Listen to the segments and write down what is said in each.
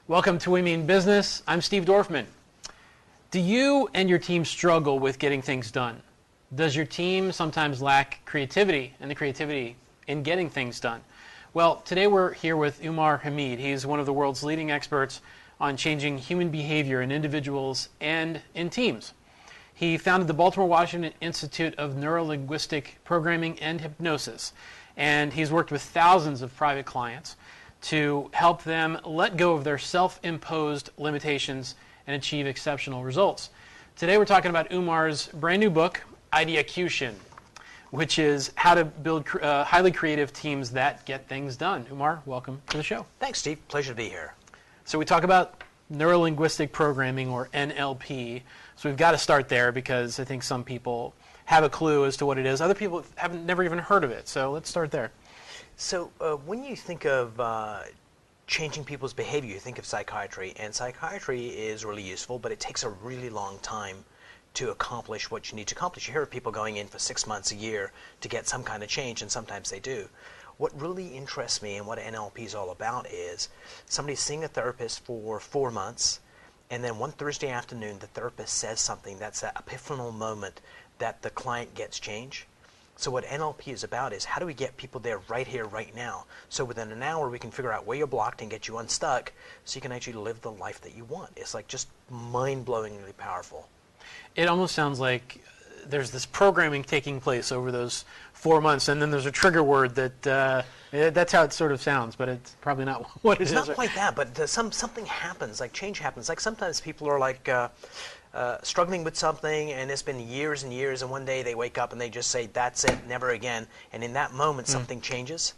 Welcome to We Mean Business. I'm Steve Dorfman. Do you and your team struggle with getting things done? Does your team sometimes lack creativity and the creativity in getting things done? Well, today we're here with Umar Hameed. He's one of the world's leading experts on changing human behavior in individuals and in teams. He founded the Baltimore, Washington Institute of Neuro-Linguistic Programming and Hypnosis, and he's worked with thousands of private clients to help them let go of their self-imposed limitations and achieve exceptional results. Today we're talking about Umar's brand new book, IdeaCution, which is how to build highly creative teams that get things done. Umar, welcome to the show. Thanks, Steve. Pleasure to be here. So we talk about neuro-linguistic programming, or NLP. So we've got to start there because I think some people have a clue as to what it is. Other people haven't never even heard of it. So let's start there. So when you think of changing people's behavior, you think of psychiatry. And psychiatry is really useful, but it takes a really long time to accomplish what you need to accomplish. You hear of people going in for 6 months, a year to get some kind of change, and sometimes they do. What really interests me and what NLP is all about is somebody seeing a therapist for 4 months, and then one Thursday afternoon the therapist says something that's an epiphanal moment that the client gets change. So what NLP is about is how do we get people there right here, right now? So within an hour we can figure out where you're blocked and get you unstuck so you can actually live the life that you want. It's like just mind-blowingly powerful. It almost sounds like there's this programming taking place over those 4 months, and then there's a trigger word that that's how it sort of sounds, but it's probably not what it is. It's not quite that, but something happens, like change happens. Like sometimes people are like struggling with something, and it's been years and years, and one day they wake up and they just say, that's it, never again. And in that moment, something changes.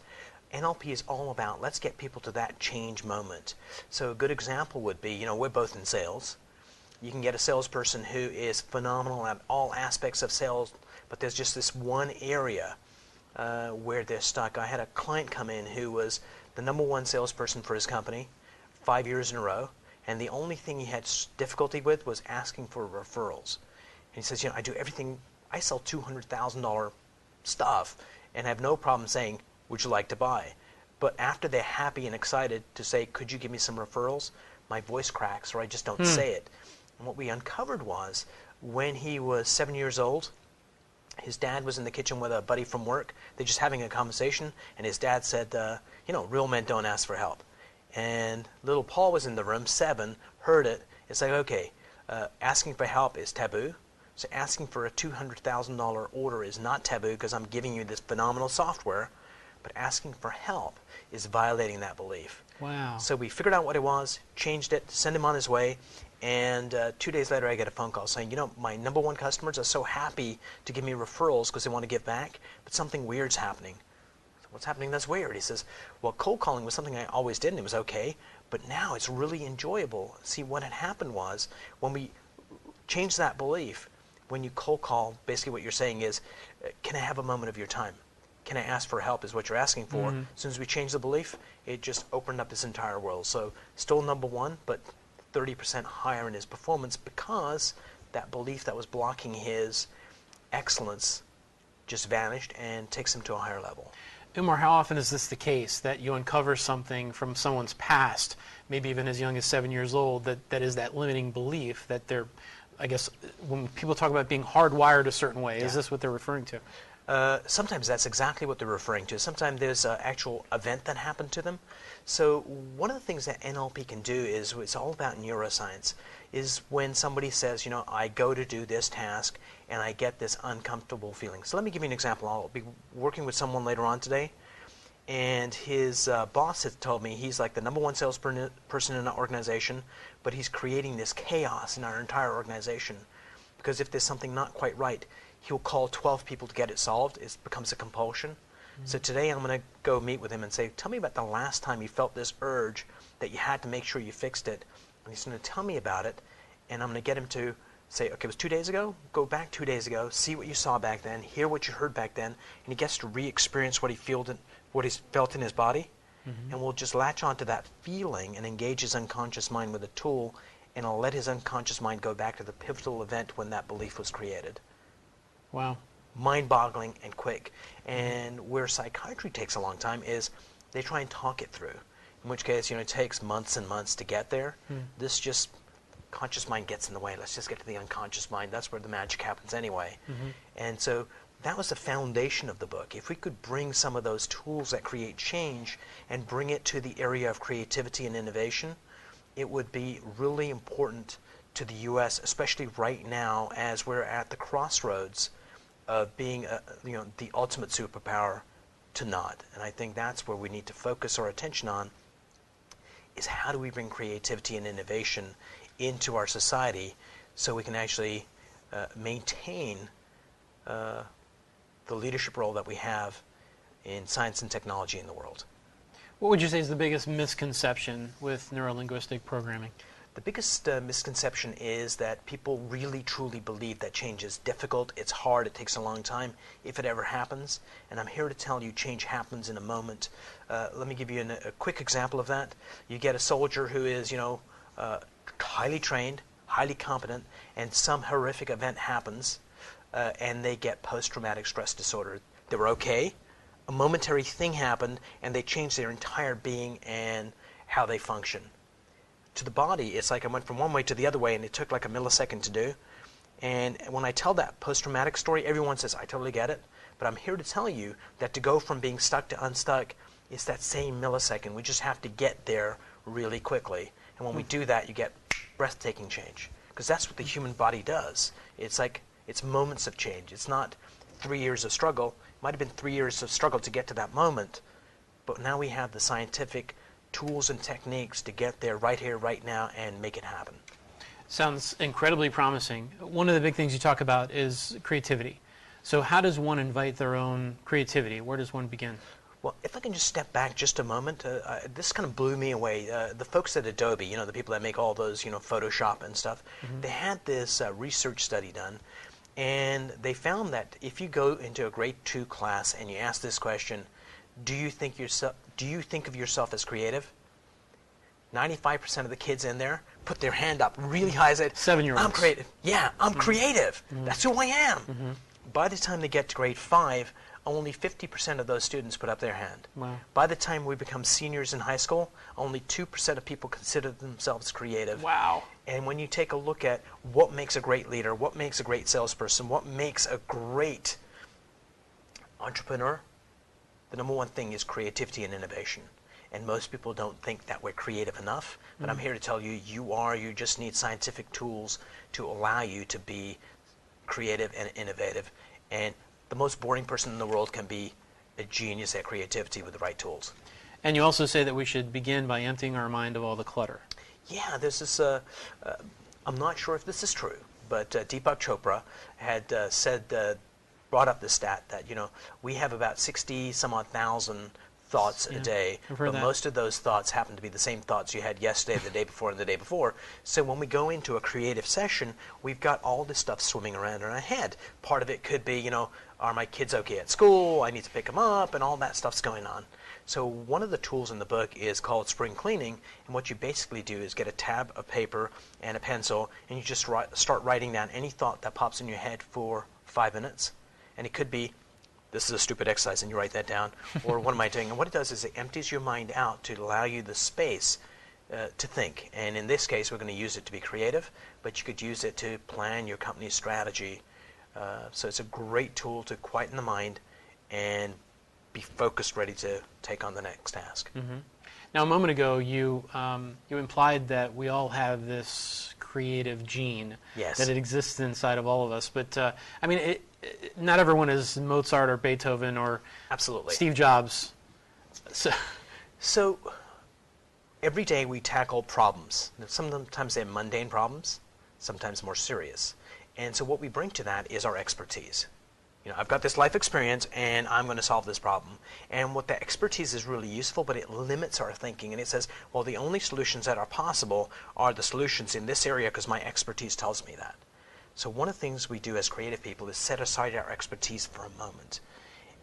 NLP is all about, let's get people to that change moment. So a good example would be, we're both in sales. You can get a salesperson who is phenomenal at all aspects of sales, but there's just this one area where they're stuck. I had a client come in who was the #1 salesperson for his company 5 years in a row, and the only thing he had difficulty with was asking for referrals. And he says, I do everything. I sell $200,000 stuff, and I have no problem saying, would you like to buy? But after they're happy and excited to say, could you give me some referrals, my voice cracks, or I just don't say it. And what we uncovered was when he was 7 years old, his dad was in the kitchen with a buddy from work. They're just having a conversation, and his dad said, real men don't ask for help. And little Paul was in the room, 7, heard it. It's like, okay, asking for help is taboo. So asking for a $200,000 order is not taboo because I'm giving you this phenomenal software. But asking for help is violating that belief. Wow. So we figured out what it was, changed it, sent him on his way, and 2 days later I get a phone call saying, my #1 customers are so happy to give me referrals because they want to give back, but something weird's happening. So what's happening that's weird? He says, well, cold calling was something I always did and it was okay, but now it's really enjoyable. See, what had happened was when we changed that belief, when you cold call, basically what you're saying is, can I have a moment of your time? Can I ask for help is what you're asking for. As soon as we changed the belief, it just opened up this entire world. So still #1, but 30% higher in his performance because that belief that was blocking his excellence just vanished and takes him to a higher level. Umar, how often is this the case that you uncover something from someone's past, maybe even as young as 7 years old, that is that limiting belief that they're, I guess, when people talk about being hardwired a certain way, is this what they're referring to? Sometimes that's exactly what they're referring to. Sometimes there's an actual event that happened to them. So one of the things that NLP can do is, it's all about neuroscience, is when somebody says, I go to do this task and I get this uncomfortable feeling. So let me give you an example. I'll be working with someone later on today, and his boss has told me he's like the #1 salesperson in our organization, but he's creating this chaos in our entire organization because if there's something not quite right, he'll call 12 people to get it solved. It becomes a compulsion. So today I'm going to go meet with him and say, tell me about the last time you felt this urge that you had to make sure you fixed it. And he's going to tell me about it, and I'm going to get him to say, okay, it was 2 days ago? Go back 2 days ago, see what you saw back then, hear what you heard back then, and he gets to re-experience what he felt in his body. And we'll just latch onto that feeling and engage his unconscious mind with a tool, and I'll let his unconscious mind go back to the pivotal event when that belief was created. Wow. Mind-boggling and quick. And where psychiatry takes a long time is they try and talk it through. in which case, it takes months and months to get there. This just, conscious mind gets in the way. Let's just get to the unconscious mind. That's where the magic happens anyway. And so that was the foundation of the book. If we could bring some of those tools that create change and bring it to the area of creativity and innovation, it would be really important to the U.S., especially right now as we're at the crossroads of being the ultimate superpower to not. And I think that's where we need to focus our attention on, is how do we bring creativity and innovation into our society so we can actually maintain the leadership role that we have in science and technology in the world. What would you say is the biggest misconception with neuro-linguistic programming? The biggest misconception is that people really truly believe that change is difficult, it's hard, it takes a long time, if it ever happens. And I'm here to tell you change happens in a moment. Let me give you a quick example of that. You get a soldier who is, highly trained, highly competent, and some horrific event happens, and they get post-traumatic stress disorder. They were okay, a momentary thing happened, and they changed their entire being and how they function. To the body, it's like I went from one way to the other way, and it took like a millisecond to do. And when I tell that post-traumatic story, everyone says, I totally get it. But I'm here to tell you that to go from being stuck to unstuck is that same millisecond. We just have to get there really quickly. And when we do that, you get breathtaking change. Because that's what the human body does. It's moments of change. It's not 3 years of struggle. It might have been 3 years of struggle to get to that moment. But now we have the scientific tools and techniques to get there right here, right now, and make it happen. Sounds incredibly promising. One of the big things you talk about is creativity. So how does one invite their own creativity? Where does one begin? Well, if I can just step back just a moment, this kind of blew me away. The folks at Adobe, the people that make all those, Photoshop and stuff, they had this research study done, and they found that if you go into a grade 2 class and you ask this question, do you think of yourself as creative? 95% of the kids in there put their hand up really high and said, 7-year-olds. I'm creative. Yeah, I'm creative. That's who I am. By the time they get to grade 5, only 50% of those students put up their hand. Wow. By the time we become seniors in high school, only 2% of people consider themselves creative. Wow. And when you take a look at what makes a great leader, what makes a great salesperson, what makes a great entrepreneur, the number one thing is creativity and innovation. And most people don't think that we're creative enough, but I'm here to tell you, you are. You just need scientific tools to allow you to be creative and innovative. And the most boring person in the world can be a genius at creativity with the right tools. And you also say that we should begin by emptying our mind of all the clutter. Yeah, this is, I'm not sure if this is true, but Deepak Chopra had brought up the stat that, we have about 60 some odd thousand thoughts a day, but most of those thoughts happen to be the same thoughts you had yesterday, the day before, and the day before. So when we go into a creative session, we've got all this stuff swimming around in our head. Part of it could be, are my kids okay at school? I need to pick them up, and all that stuff's going on. So one of the tools in the book is called spring cleaning, and what you basically do is get a tab of paper and a pencil, and you just start writing down any thought that pops in your head for 5 minutes. And it could be, this is a stupid exercise, and you write that down, or what am I doing? And what it does is it empties your mind out to allow you the space to think. And in this case, we're going to use it to be creative, but you could use it to plan your company's strategy. So it's a great tool to quieten the mind and be focused, ready to take on the next task. Now, a moment ago, you implied that we all have this creative gene, Yes. that it exists inside of all of us. But, not everyone is Mozart or Beethoven or Absolutely. Steve Jobs. So every day we tackle problems. Sometimes they're mundane problems, sometimes more serious. And so what we bring to that is our expertise. I've got this life experience, and I'm going to solve this problem. And what that expertise is really useful, but it limits our thinking. And it says, well, the only solutions that are possible are the solutions in this area because my expertise tells me that. So one of the things we do as creative people is set aside our expertise for a moment.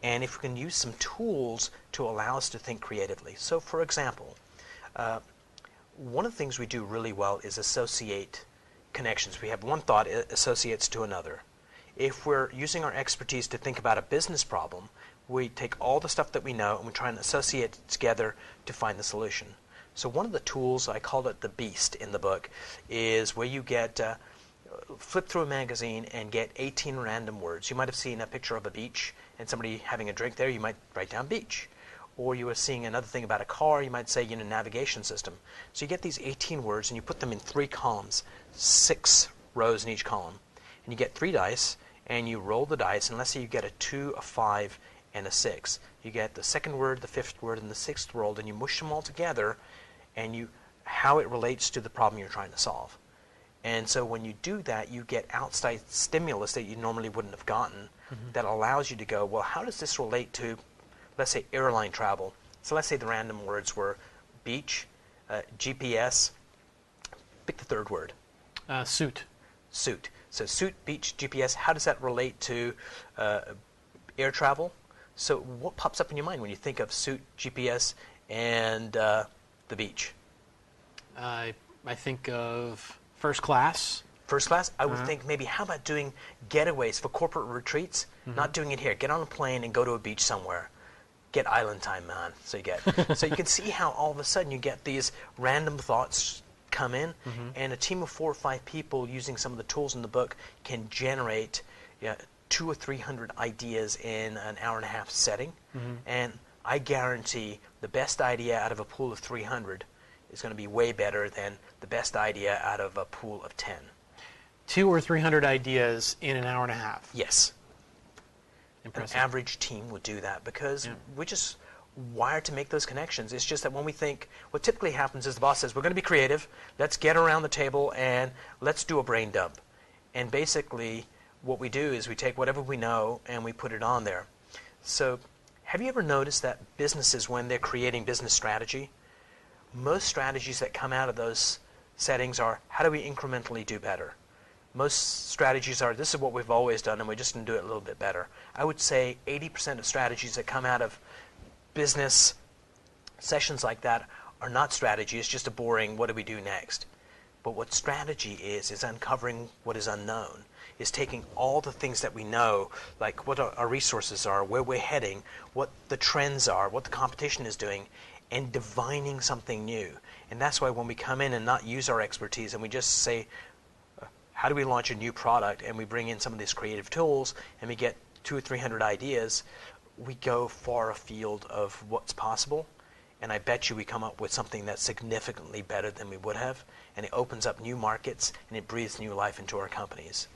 And if we can use some tools to allow us to think creatively. So for example, one of the things we do really well is associate connections. We have one thought, it associates to another. If we're using our expertise to think about a business problem, we take all the stuff that we know and we try and associate it together to find the solution. So one of the tools, I called it the Beast in the book, is where you get flip through a magazine and get 18 random words. You might have seen a picture of a beach and somebody having a drink there. You might write down beach. Or you were seeing another thing about a car. You might say, navigation system. So you get these 18 words and you put them in 3 columns, 6 rows in each column. And you get 3 dice and you roll the dice, and let's say you get a 2, a 5, and a 6. You get the second word, the 5th word, and the 6th rolled, and you mush them all together and how it relates to the problem you're trying to solve. And so when you do that, you get outside stimulus that you normally wouldn't have gotten that allows you to go, well, how does this relate to, let's say, airline travel? So let's say the random words were beach, GPS. Pick the third word. Suit. Suit. So suit, beach, GPS, how does that relate to air travel? So what pops up in your mind when you think of suit, GPS, and the beach? I think of first class. First class, I would think maybe how about doing getaways for corporate retreats? Not doing it here. Get on a plane and go to a beach somewhere. Get island time, man. So you can see how all of a sudden you get these random thoughts come in, and a team of 4 or 5 people using some of the tools in the book can generate 200 or 300 ideas in an hour-and-a-half setting. And I guarantee the best idea out of a pool of 300 is going to be way better than the best idea out of a pool of 10. 200 or 300 ideas in an hour and a half. Yes. Impressive. An average team would do that because we're just wired to make those connections. It's just that when we think, what typically happens is the boss says, we're going to be creative, let's get around the table and let's do a brain dump. And basically what we do is we take whatever we know and we put it on there. So have you ever noticed that businesses, when they're creating business strategy, most strategies that come out of those settings are, how do we incrementally do better? Most strategies are, this is what we've always done and we're just going to do it a little bit better. I would say 80% of strategies that come out of business sessions like that are not strategy. It's just a boring, what do we do next? But what strategy is uncovering what is unknown, is taking all the things that we know, like what our resources are, where we're heading, what the trends are, what the competition is doing, and divining something new. And that's why when we come in and not use our expertise and we just say, how do we launch a new product, and we bring in some of these creative tools and we get 200 or 300 ideas, we go far afield of what's possible. And I bet you we come up with something that's significantly better than we would have, and it opens up new markets and it breathes new life into our companies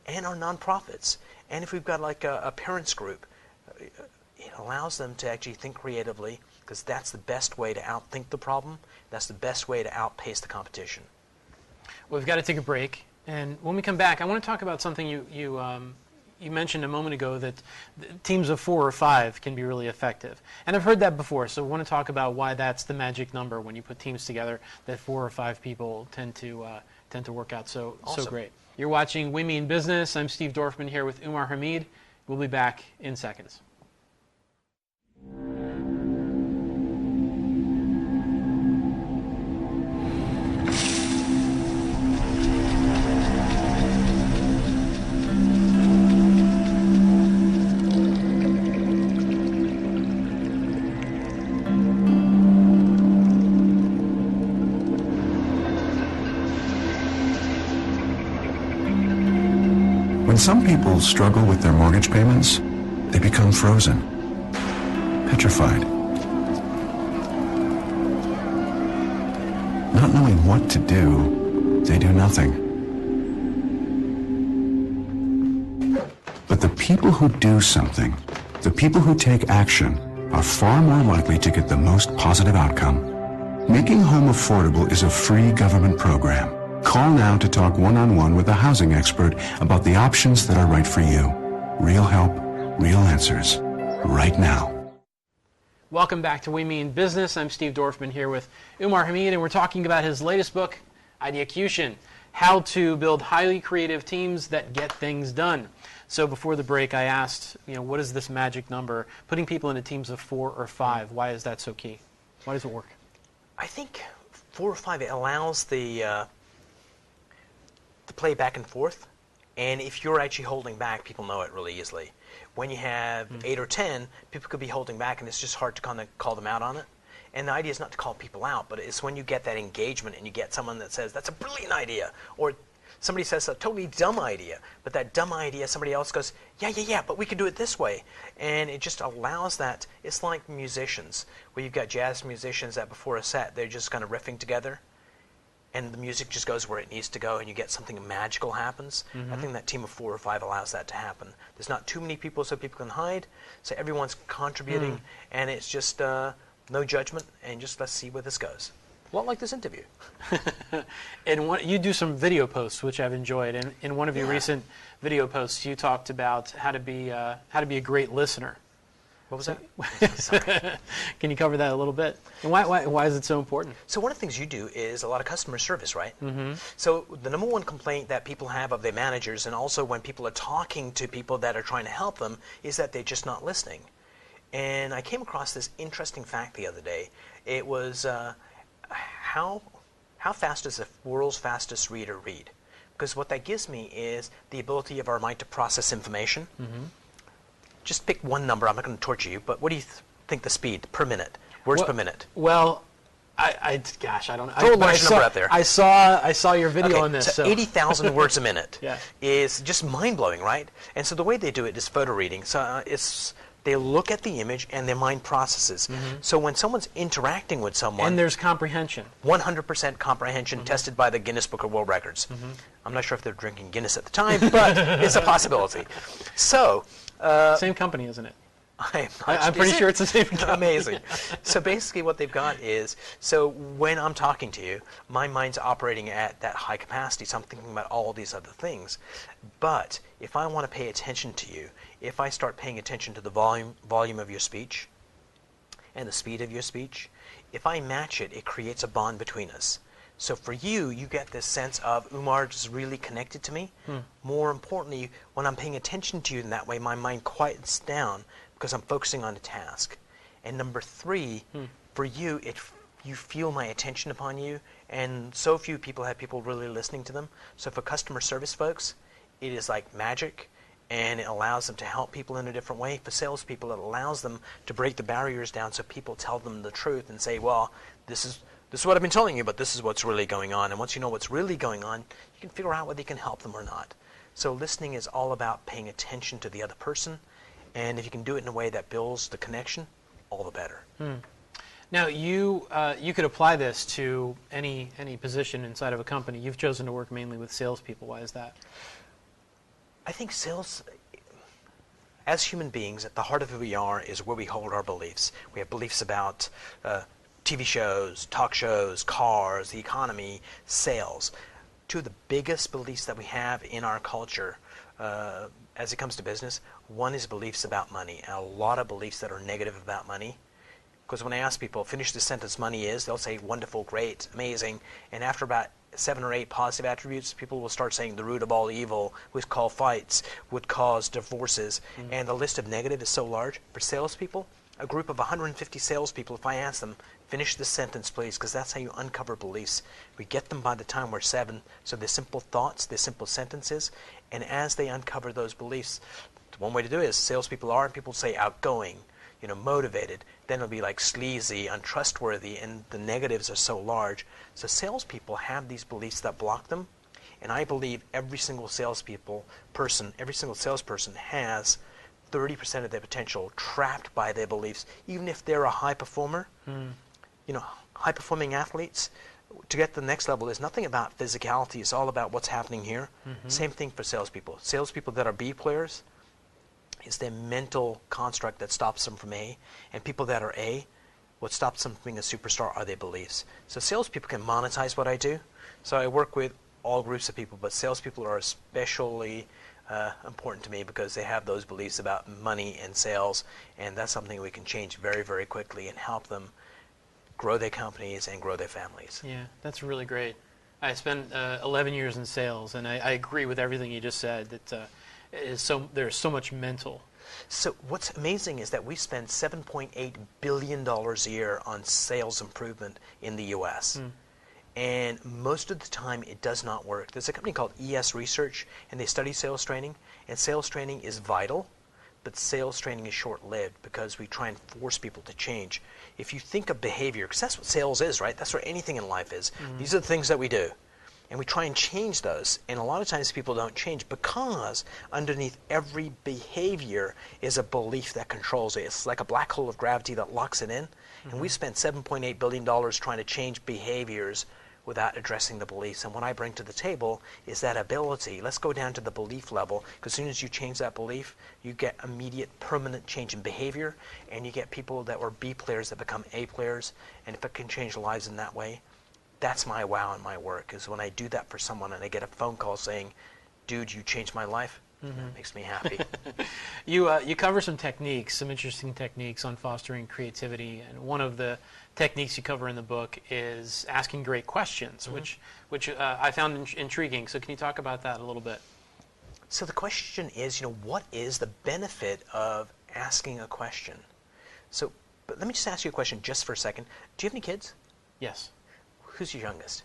and our nonprofits. And if we've got like a parents group, it allows them to actually think creatively, because that's the best way to outthink the problem. That's the best way to outpace the competition. Well, we've got to take a break, and when we come back, I want to talk about something you mentioned a moment ago, that teams of 4 or 5 can be really effective. And I've heard that before, so I want to talk about why that's the magic number when you put teams together, that 4 or 5 people tend to work out so great. You're watching We Mean Business. I'm Steve Dorfman here with Umar Hameed. We'll be back in seconds. When some people struggle with their mortgage payments, they become frozen, petrified. Not knowing what to do, they do nothing. But the people who do something, the people who take action, are far more likely to get the most positive outcome. Making home affordable is a free government program. Call now to talk one-on-one with a housing expert about the options that are right for you. Real help, real answers, right now. Welcome back to We Mean Business. I'm Steve Dorfman here with Umar Hameed, and we're talking about his latest book, IdeaCution, How to Build Highly Creative Teams That Get Things Done. So before the break, I asked, what is this magic number? Putting people into teams of 4 or 5, why is that so key? Why does it work? I think 4 or 5, it allows the play back and forth, and if you're actually holding back, people know it really easily. When you have 8 or 10, people could be holding back, and it's just hard to kind of call them out on it. And the idea is not to call people out, but it's when you get that engagement and you get someone that says, that's a brilliant idea, or somebody says a totally dumb idea, but that dumb idea, somebody else goes, yeah, but we can do it this way. And it just allows that. It's like musicians, where you've got jazz musicians that before a set, they're just kind of riffing together, and the music just goes where it needs to go, and you get something magical happens. I think that team of 4 or 5 allows that to happen. There's not too many people so people can hide, so everyone's contributing, and it's just no judgment, and just let's see where this goes. A lot like this interview. And you do some video posts, which I've enjoyed. And in one of your recent video posts, you talked about how to be a great listener. What was that? Can you cover that a little bit? And why is it so important? So one of the things you do is a lot of customer service, right? So the number one complaint that people have of their managers, and also when people are talking to people that are trying to help them, is that they're just not listening. And I came across this interesting fact the other day. It was how fast does the world's fastest reader read? Because what that gives me is the ability of our mind to process information. Just pick one number. I'm not going to torture you, but what do you think the speed per minute, words per minute? Well, gosh, I don't know. Throw a large number out there. I saw your video on this. So 80,000 words a minute Yeah. is just mind-blowing, right? And so the way they do it is photo reading. So they look at the image and their mind processes. So when someone's interacting with someone... And there's comprehension. 100% comprehension tested by the Guinness Book of World Records. I'm not sure if they're drinking Guinness at the time, but it's a possibility. So... same company, isn't it? I'm pretty sure it's the same company. Amazing. So basically what they've got is, so when I'm talking to you, my mind's operating at that high capacity, so I'm thinking about all these other things. But if I want to pay attention to you, if I start paying attention to the volume of your speech and the speed of your speech, if I match it, it creates a bond between us. So for you, you get this sense of Umar is really connected to me. More importantly, when I'm paying attention to you in that way, my mind quiets down because I'm focusing on a task. And number 3, for you, you feel my attention upon you, and so few people have people really listening to them. So for customer service folks, it is like magic, and it allows them to help people in a different way. For salespeople, it allows them to break the barriers down so people tell them the truth and say, well, this is what I've been telling you, but this is what's really going on. And once you know what's really going on, you can figure out whether you can help them or not. So listening is all about paying attention to the other person, and if you can do it in a way that builds the connection, all the better. Now, you could apply this to any position inside of a company. You've chosen to work mainly with salespeople. Why is that? I think sales, as human beings, at the heart of who we are is where we hold our beliefs. We have beliefs about TV shows, talk shows, cars, the economy, sales. 2 of the biggest beliefs that we have in our culture as it comes to business, one is beliefs about money, and a lot of beliefs that are negative about money. Because when I ask people, finish the sentence, money is, they'll say wonderful, great, amazing, and after about 7 or 8 positive attributes, people will start saying the root of all evil would cause fights, would cause divorces, and the list of negative is so large. For salespeople, a group of 150 salespeople, if I ask them, finish this sentence, please, because that's how you uncover beliefs. We get them by the time we're 7, so they're simple thoughts, they're simple sentences, and as they uncover those beliefs, one way to do it is salespeople are, and people say outgoing, motivated, then it'll be like sleazy, untrustworthy, and the negatives are so large. So salespeople have these beliefs that block them, and I believe every single salesperson has 30% of their potential trapped by their beliefs, even if they're a high performer. High-performing athletes, to get to the next level, is nothing about physicality. It's all about what's happening here. Same thing for salespeople. Salespeople that are B players, it's their mental construct that stops them from A. And people that are A, what stops them from being a superstar are their beliefs. So salespeople can monetize what I do. So I work with all groups of people, but salespeople are especially important to me because they have those beliefs about money and sales, and that's something we can change very, very quickly and help them grow their companies and grow their families. Yeah, that's really great. I spent 11 years in sales, and I agree with everything you just said, that there's so much mental. So what's amazing is that we spend $7.8 billion a year on sales improvement in the U.S., and most of the time it does not work. There's a company called ES Research, and they study sales training, and sales training is vital, but sales training is short-lived because we try and force people to change. If you think of behavior, because that's what sales is, right? That's what anything in life is. These are the things that we do. And we try and change those. And a lot of times people don't change because underneath every behavior is a belief that controls it. It's like a black hole of gravity that locks it in. And we spent $7.8 billion trying to change behaviors without addressing the beliefs. And what I bring to the table is that ability. Let's go down to the belief level, because as soon as you change that belief, you get immediate permanent change in behavior, and you get people that were B players that become A players. And if it can change lives in that way, that's my wow in my work, is when I do that for someone and I get a phone call saying, dude, you changed my life. That makes me happy. You cover some techniques, some interesting techniques on fostering creativity, and one of the techniques you cover in the book is asking great questions, which I found intriguing. So can you talk about that a little bit? So the question is, what is the benefit of asking a question? So, but let me just ask you a question just for a second. Do you have any kids? Yes. Who's your youngest?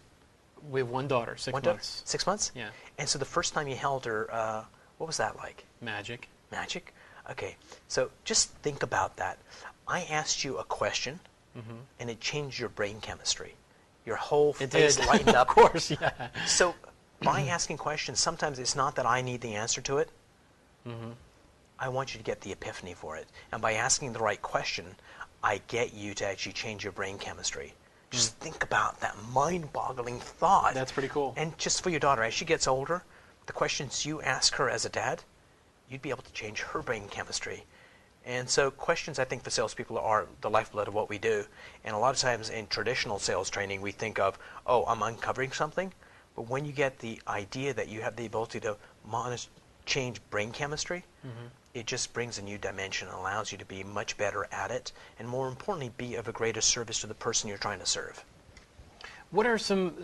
We have one daughter, 6 months. Daughter? 6 months? Yeah. And so the first time you held her, what was that like? Magic. Magic? Okay. So just think about that. I asked you a question, and it changed your brain chemistry. Your whole face lightened up. Of course, yeah. So by asking questions, sometimes it's not that I need the answer to it. I want you to get the epiphany for it. And by asking the right question, I get you to actually change your brain chemistry. Just think about that mind-boggling thought. That's pretty cool. And just for your daughter, as she gets older, the questions you ask her as a dad, you'd be able to change her brain chemistry. And so questions, I think, for salespeople are the lifeblood of what we do. And a lot of times in traditional sales training, we think of, oh, I'm uncovering something. But when you get the idea that you have the ability to change brain chemistry, it just brings a new dimension and allows you to be much better at it, and more importantly, be of a greater service to the person you're trying to serve. What are some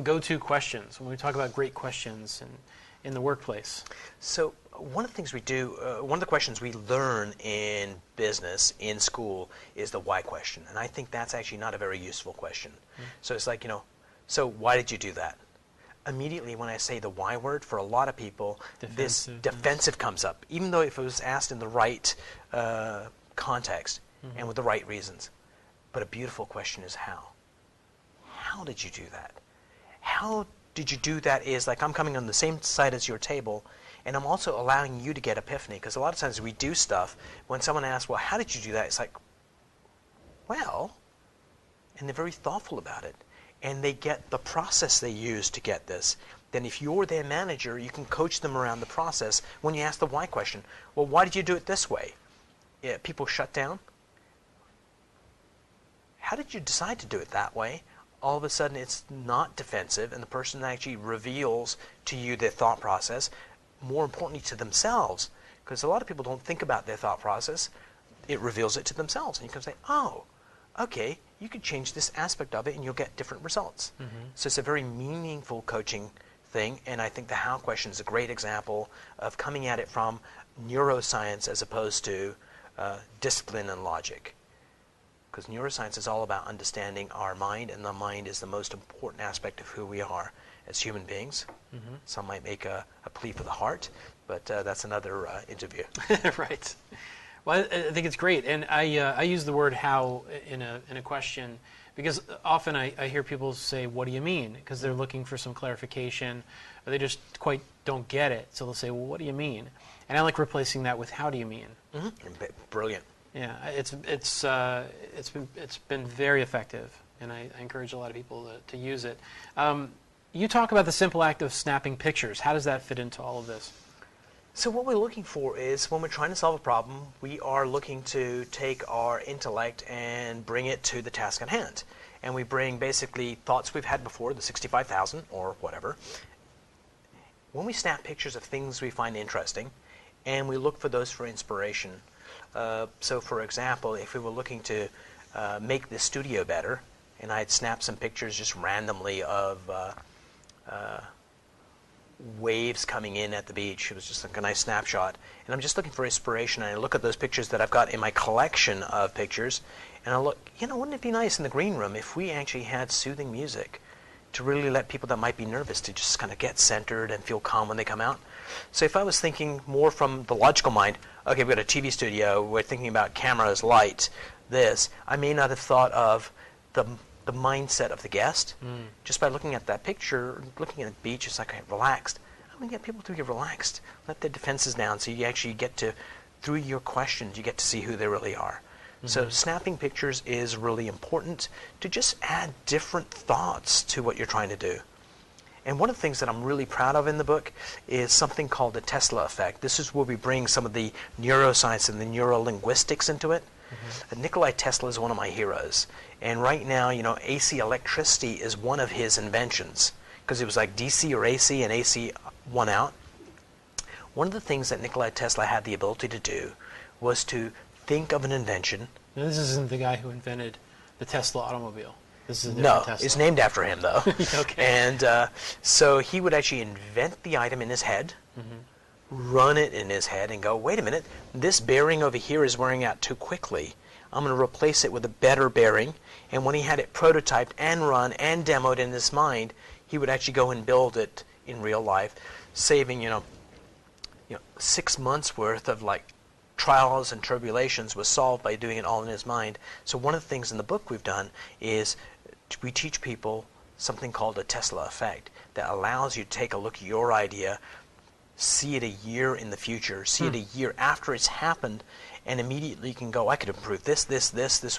go-to questions when we talk about great questions in the workplace? So one of the things we do, one of the questions we learn in business, in school, is the why question. And I think that's actually not a very useful question. So it's like, so why did you do that? Immediately when I say the why word, for a lot of people, this defensive comes up, even though if it was asked in the right context and with the right reasons. But a beautiful question is how. How did you do that? How did you do that is like I'm coming on the same side as your table, and I'm also allowing you to get epiphany, because a lot of times we do stuff, when someone asks, well, how did you do that? It's like, well, and they're very thoughtful about it. And they get the process they use to get this. Then if you're their manager, you can coach them around the process when you ask the why question. Well, why did you do it this way? Yeah, people shut down. How did you decide to do it that way? All of a sudden it's not defensive, and the person actually reveals to you their thought process, more importantly to themselves, because a lot of people don't think about their thought process. It reveals it to themselves, and you can say, oh, okay, you could change this aspect of it and you'll get different results. So it's a very meaningful coaching thing, and I think the how question is a great example of coming at it from neuroscience as opposed to discipline and logic. Because neuroscience is all about understanding our mind, and the mind is the most important aspect of who we are as human beings. Some might make a plea for the heart, but that's another interview. Right. Well, I think it's great, and I use the word how in a question because often I hear people say, what do you mean? Because they're looking for some clarification, or they just quite don't get it. So they'll say, well, what do you mean? And I like replacing that with how do you mean? Brilliant. Yeah, it's been very effective, and I encourage a lot of people to use it. You talk about the simple act of snapping pictures. How does that fit into all of this? So what we're looking for is, when we're trying to solve a problem, we are looking to take our intellect and bring it to the task at hand. And we bring basically thoughts we've had before, the 65,000 or whatever. When we snap pictures of things we find interesting, and we look for those for inspiration. So for example, if we were looking to make the studio better, and I had snapped some pictures just randomly of waves coming in at the beach. It was just like a nice snapshot. And I'm just looking for inspiration, and I look at those pictures that I've got in my collection of pictures, and I look, wouldn't it be nice in the green room if we actually had soothing music to really let people that might be nervous to just kind of get centered and feel calm when they come out? So if I was thinking more from the logical mind, okay, we've got a TV studio, we're thinking about cameras, light, this. I may not have thought of the mindset of the guest. Just by looking at that picture, looking at the beach, it's like, okay, relaxed. I'm going to get people to get relaxed. Let their defenses down so you actually get to, through your questions, you get to see who they really are. So snapping pictures is really important to just add different thoughts to what you're trying to do. And one of the things that I'm really proud of in the book is something called the Tesla effect. This is where we bring some of the neuroscience and the neurolinguistics into it. Nikola Tesla is one of my heroes. And right now, you know, AC electricity is one of his inventions, because it was like DC or AC, and AC won out. One of the things that Nikola Tesla had the ability to do was to think of an invention. Now, this isn't the guy who invented the Tesla automobile. This is a different Tesla. It's named after him, though. Okay. And so he would actually invent the item in his head, run it in his head, and go, wait a minute, this bearing over here is wearing out too quickly. I'm going to replace it with a better bearing. And when he had it prototyped and run and demoed in his mind, he would actually go and build it in real life, saving, 6 months worth of like trials and tribulations was solved by doing it all in his mind. So one of the things in the book we've done is we teach people something called a Tesla effect that allows you to take a look at your idea, see it a year in the future, see it a year after it's happened, and immediately you can go, I could improve this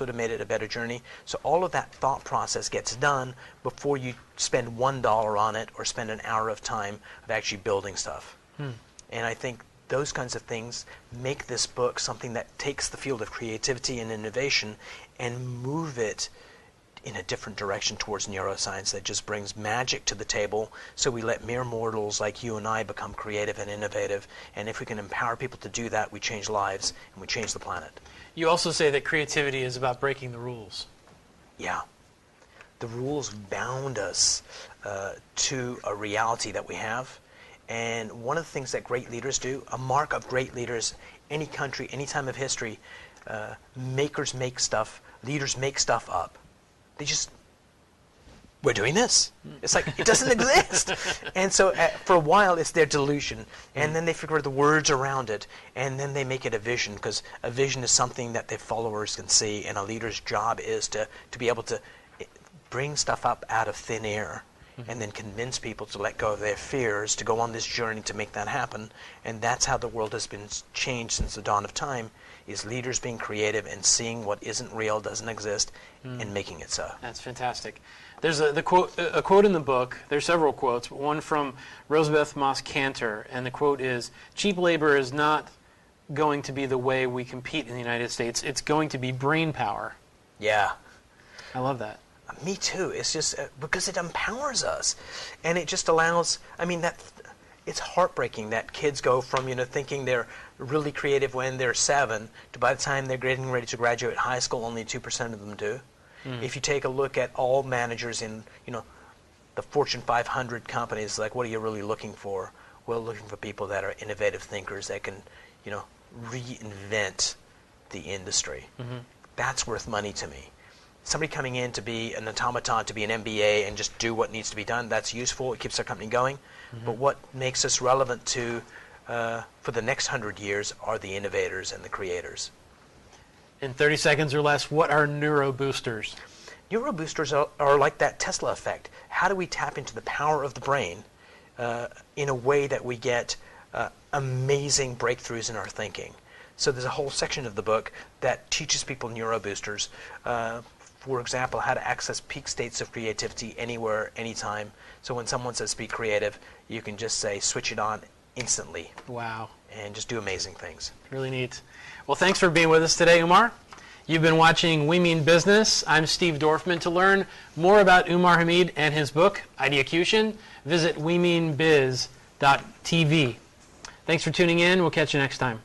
would have made it a better journey. So all of that thought process gets done before you spend $1 on it or spend an hour of time of actually building stuff. And I think those kinds of things make this book something that takes the field of creativity and innovation and move it in a different direction towards neuroscience that just brings magic to the table, so we let mere mortals like you and I become creative and innovative. And if we can empower people to do that, we change lives and we change the planet. You also say that creativity is about breaking the rules. Yeah. The rules bound us to a reality that we have. And one of the things that great leaders do, a mark of great leaders, any country, any time of history, makers make stuff, leaders make stuff up. They just, we're doing this. It's like, it doesn't exist. And so for a while, it's their delusion. And then they figure the words around it. And then they make it a vision, because a vision is something that their followers can see. And a leader's job is to be able to bring stuff up out of thin air and then convince people to let go of their fears, to go on this journey to make that happen. And that's how the world has been changed since the dawn of time, is leaders being creative and seeing what isn't real, doesn't exist, and making it so. That's fantastic. There's a quote in the book. There's several quotes, but one from Rosabeth Moss Kanter, and the quote is, "Cheap labor is not going to be the way we compete in the United States. It's going to be brain power." Yeah. I love that. Me too. It's just because it empowers us, and it just allows. I mean, it's heartbreaking that kids go from thinking they're really creative when they're 7 to by the time they're getting ready to graduate high school, only 2% of them do. If you take a look at all managers in the Fortune 500 companies, like, what are you really looking for? We're looking for people that are innovative thinkers that can reinvent the industry. That's worth money to me. Somebody coming in to be an automaton, to be an MBA, and just do what needs to be done, that's useful. It keeps our company going. But what makes us relevant to for the next 100 years are the innovators and the creators. In 30 seconds or less, what are neuro boosters? Neuro boosters are like that Tesla effect. How do we tap into the power of the brain in a way that we get amazing breakthroughs in our thinking? So there's a whole section of the book that teaches people neuro boosters. For example, how to access peak states of creativity anywhere, anytime. So when someone says be creative, you can just say switch it on instantly. Wow. And just do amazing things. Really neat. Well, thanks for being with us today, Umar. You've been watching We Mean Business. I'm Steve Dorfman. To learn more about Umar Hameed and his book, IdeaCution, visit wemeanbiz.tv. Thanks for tuning in. We'll catch you next time.